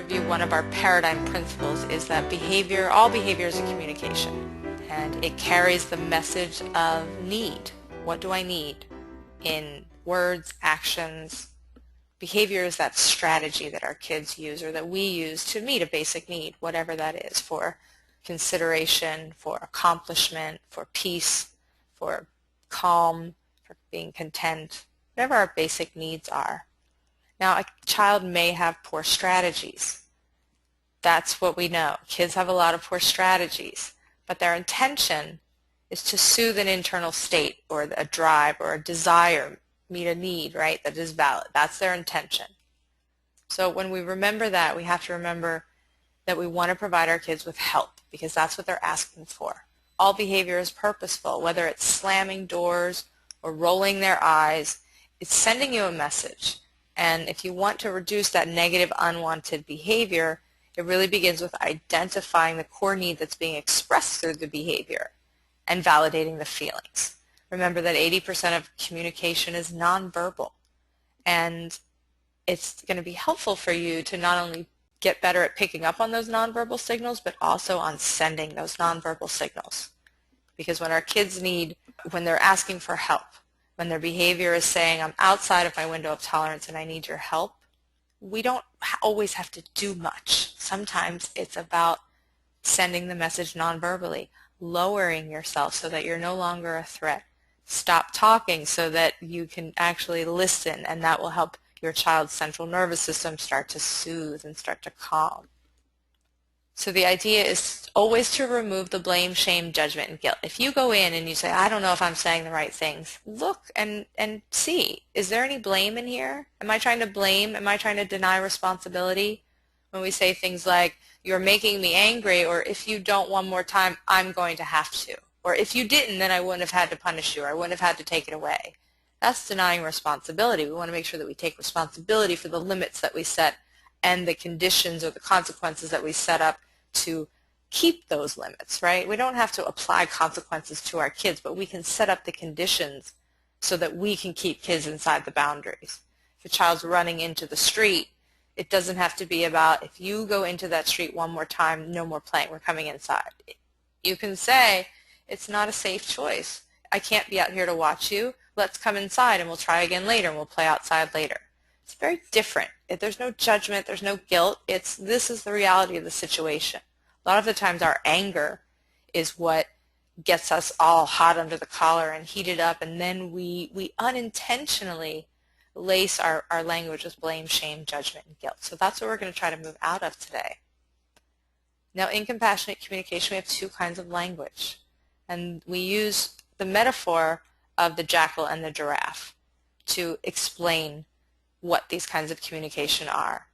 review, one of our paradigm principles is that all behavior is a communication, and it carries the message of need. What do I need? In words, actions. Behavior is that strategy that our kids use or that we use to meet a basic need, whatever that is, for consideration, for accomplishment, for peace, for calm, for being content, whatever our basic needs are. Now, a child may have poor strategies. That's what we know. Kids have a lot of poor strategies, but their intention is to soothe an internal state or a drive or a desire, meet a need, right, that is valid. That's their intention. So when we remember that, we have to remember that we want to provide our kids with help because that's what they're asking for. All behavior is purposeful, whether it's slamming doors or rolling their eyes. It's sending you a message. And if you want to reduce that negative, unwanted behavior, it really begins with identifying the core need that's being expressed through the behavior and validating the feelings. Remember that 80% of communication is nonverbal, and it's going to be helpful for you to not only get better at picking up on those nonverbal signals, but also on sending those nonverbal signals. Because when our kids when they're asking for help, when their behavior is saying, I'm outside of my window of tolerance and I need your help, we don't always have to do much. Sometimes it's about sending the message nonverbally, lowering yourself so that you're no longer a threat. Stop talking so that you can actually listen, and that will help your child's central nervous system start to soothe and start to calm. So the idea is always to remove the blame, shame, judgment, and guilt. If you go in and you say, I don't know if I'm saying the right things, look and see, is there any blame in here? Am I trying to blame? Am I trying to deny responsibility? When we say things like, you're making me angry, or if you don't one more time, I'm going to have to. Or if you didn't, then I wouldn't have had to punish you, or I wouldn't have had to take it away. That's denying responsibility. We want to make sure that we take responsibility for the limits that we set and the conditions or the consequences that we set up to keep those limits, right? We don't have to apply consequences to our kids, but we can set up the conditions so that we can keep kids inside the boundaries. If a child's running into the street, it doesn't have to be about, if you go into that street one more time, no more playing, we're coming inside. You can say, it's not a safe choice. I can't be out here to watch you. Let's come inside and we'll try again later and we'll play outside later. It's very different. There's no judgment, there's no guilt. This is the reality of the situation. A lot of the times our anger is what gets us all hot under the collar and heated up, and then we unintentionally lace our language with blame, shame, judgment, and guilt. So that's what we're going to try to move out of today. Now, in compassionate communication, we have two kinds of language. And we use the metaphor of the jackal and the giraffe to explain what these kinds of communication are.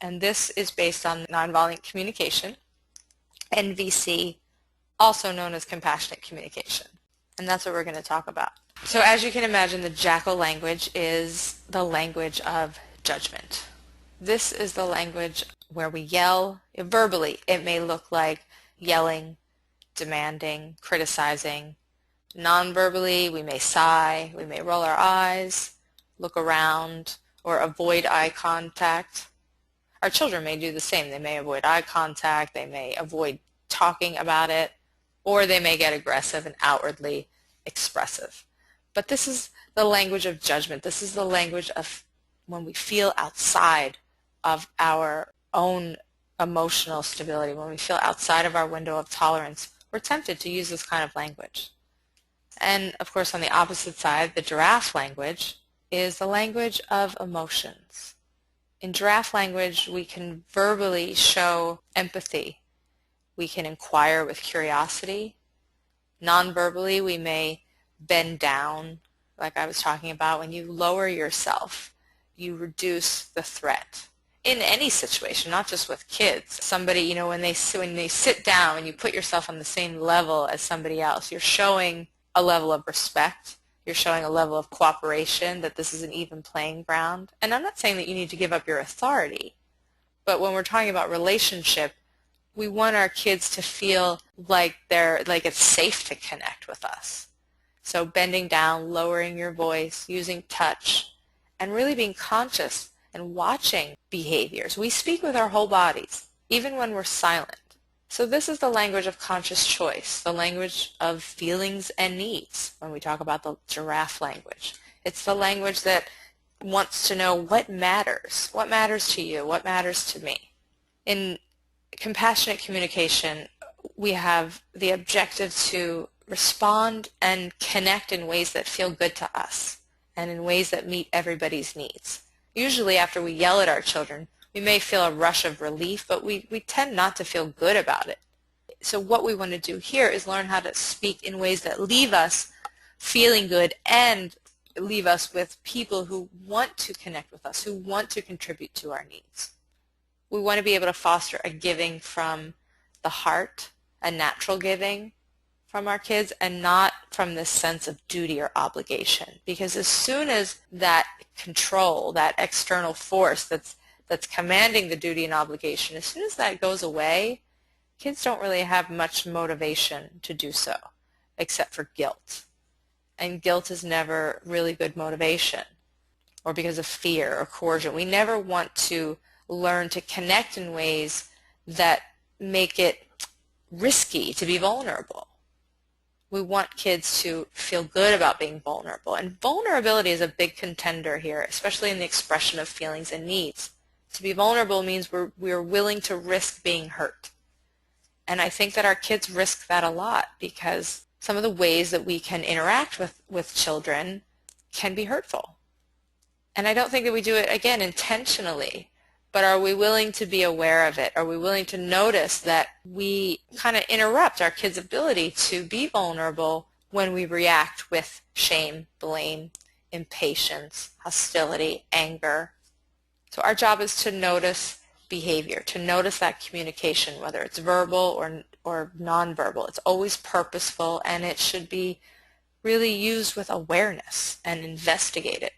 And this is based on nonviolent communication, NVC, also known as compassionate communication. And that's what we're going to talk about. So as you can imagine, the jackal language is the language of judgment. This is the language where we yell verbally. It may look like yelling, demanding, criticizing. Non-verbally, we may sigh, we may roll our eyes, look around, or avoid eye contact. Our children may do the same. They may avoid eye contact, they may avoid talking about it, or they may get aggressive and outwardly expressive. But this is the language of judgment. This is the language of when we feel outside of our own emotional stability, when we feel outside of our window of tolerance. We're tempted to use this kind of language. And of course, on the opposite side, the giraffe language is the language of emotions. In giraffe language, we can verbally show empathy. We can inquire with curiosity. Non-verbally, we may bend down, like I was talking about. When you lower yourself, you reduce the threat. In any situation, not just with kids. Somebody, when they sit down and you put yourself on the same level as somebody else, you're showing a level of respect. You're showing a level of cooperation, that this is an even playing ground. And I'm not saying that you need to give up your authority, but when we're talking about relationship, we want our kids to feel like it's safe to connect with us. So bending down, lowering your voice, using touch, and really being conscious and watching behaviors. We speak with our whole bodies, even when we're silent. So this is the language of conscious choice, the language of feelings and needs when we talk about the giraffe language. It's the language that wants to know what matters to you, what matters to me. In compassionate communication, we have the objective to respond and connect in ways that feel good to us and in ways that meet everybody's needs. Usually after we yell at our children, we may feel a rush of relief, but we tend not to feel good about it. So what we want to do here is learn how to speak in ways that leave us feeling good and leave us with people who want to connect with us, who want to contribute to our needs. We want to be able to foster a giving from the heart, a natural giving from our kids, and not from this sense of duty or obligation. Because as soon as that control, that external force that's commanding the duty and obligation, as soon as that goes away, kids don't really have much motivation to do so, except for guilt. And guilt is never really good motivation, or because of fear or coercion. We never want to learn to connect in ways that make it risky to be vulnerable. We want kids to feel good about being vulnerable. And vulnerability is a big contender here, especially in the expression of feelings and needs. To be vulnerable means we're willing to risk being hurt. And I think that our kids risk that a lot because some of the ways that we can interact with children can be hurtful. And I don't think that we do it, again, intentionally. But are we willing to be aware of it? Are we willing to notice that we kind of interrupt our kids' ability to be vulnerable when we react with shame, blame, impatience, hostility, anger? So our job is to notice behavior, to notice that communication, whether it's verbal or nonverbal. It's always purposeful, and it should be really used with awareness and investigated.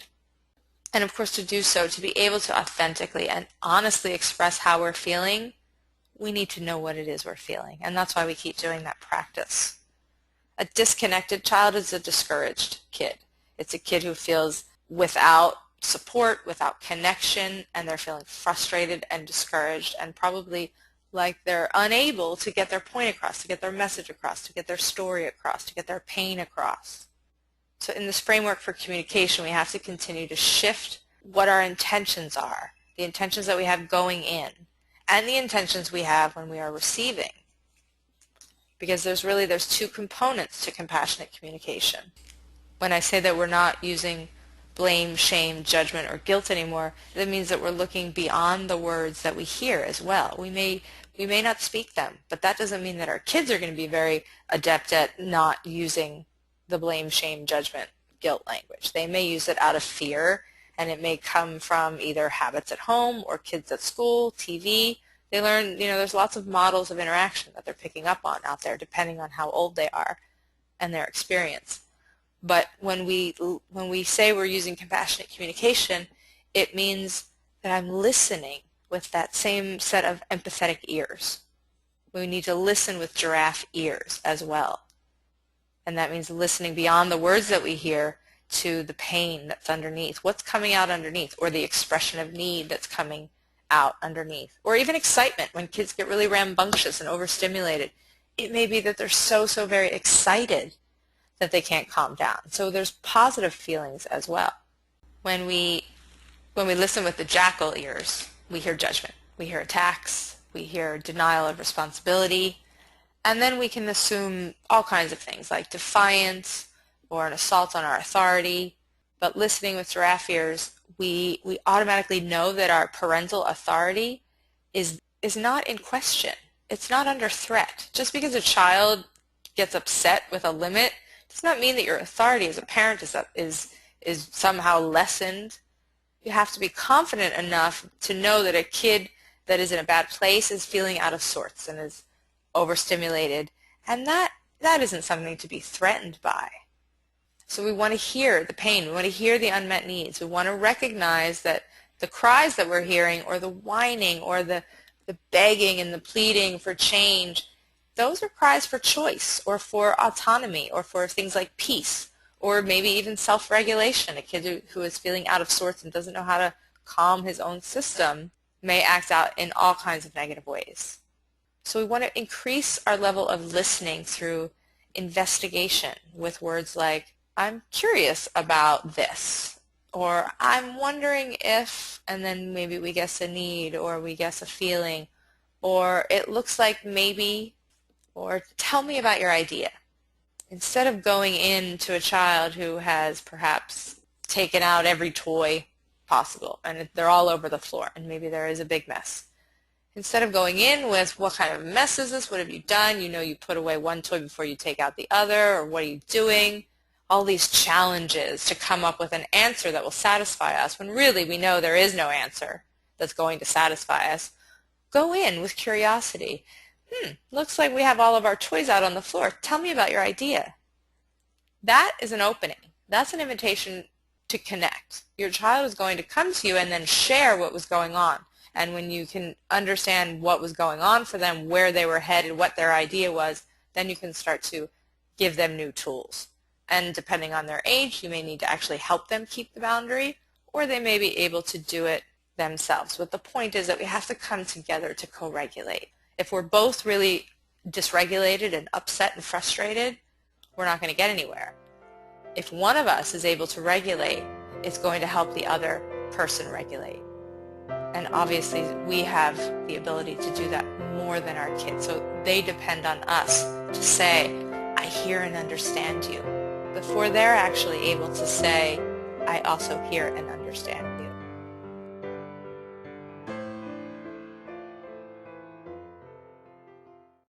And of course, to do so, to be able to authentically and honestly express how we're feeling, we need to know what it is we're feeling. And that's why we keep doing that practice. A disconnected child is a discouraged kid. It's a kid who feels without support, without connection, and they're feeling frustrated and discouraged and probably like they're unable to get their point across, to get their message across, to get their story across, to get their pain across. So in this framework for communication, we have to continue to shift what our intentions are, the intentions that we have going in, and the intentions we have when we are receiving. Because there's two components to compassionate communication. When I say that we're not using blame, shame, judgment, or guilt anymore, that means that we're looking beyond the words that we hear as well. We may not speak them, but that doesn't mean that our kids are going to be very adept at not using the blame, shame, judgment, guilt language. They may use it out of fear, and it may come from either habits at home or kids at school, TV. They learn, there's lots of models of interaction that they're picking up on out there depending on how old they are and their experience. But when we say we're using compassionate communication, it means that I'm listening with that same set of empathetic ears. We need to listen with giraffe ears as well. And that means listening beyond the words that we hear to the pain that's underneath, what's coming out underneath, or the expression of need that's coming out underneath, or even excitement. When kids get really rambunctious and overstimulated, it may be that they're so very excited that they can't calm down. So there's positive feelings as well. When we listen with the jackal ears, we hear judgment, we hear attacks, we hear denial of responsibility, and then we can assume all kinds of things like defiance or an assault on our authority. But listening with giraffe ears, we automatically know that our parental authority is not in question. It's not under threat. Just because a child gets upset with a limit does not mean that your authority as a parent is somehow lessened. You have to be confident enough to know that a kid that is in a bad place is feeling out of sorts and is overstimulated, and that isn't something to be threatened by. So we want to hear the pain, we want to hear the unmet needs, we want to recognize that the cries that we're hearing, or the whining, or the begging and the pleading for change, those are cries for choice, or for autonomy, or for things like peace, or maybe even self-regulation. A kid who is feeling out of sorts and doesn't know how to calm his own system may act out in all kinds of negative ways. So we want to increase our level of listening through investigation with words like, I'm curious about this, or I'm wondering if, and then maybe we guess a need, or we guess a feeling, or it looks like maybe, or tell me about your idea. Instead of going into a child who has perhaps taken out every toy possible and they're all over the floor and maybe there is a big mess. Instead of going in with, what kind of mess is this? What have you done? You know you put away one toy before you take out the other, or what are you doing? All these challenges to come up with an answer that will satisfy us when really we know there is no answer that's going to satisfy us. Go in with curiosity. Looks like we have all of our toys out on the floor. Tell me about your idea. That is an opening. That's an invitation to connect. Your child is going to come to you and then share what was going on. And when you can understand what was going on for them, where they were headed, what their idea was, then you can start to give them new tools. And depending on their age, you may need to actually help them keep the boundary, or they may be able to do it themselves. But the point is that we have to come together to co-regulate. If we're both really dysregulated and upset and frustrated, we're not going to get anywhere. If one of us is able to regulate, it's going to help the other person regulate. And obviously we have the ability to do that more than our kids. So they depend on us to say, I hear and understand you, before they're actually able to say, I also hear and understand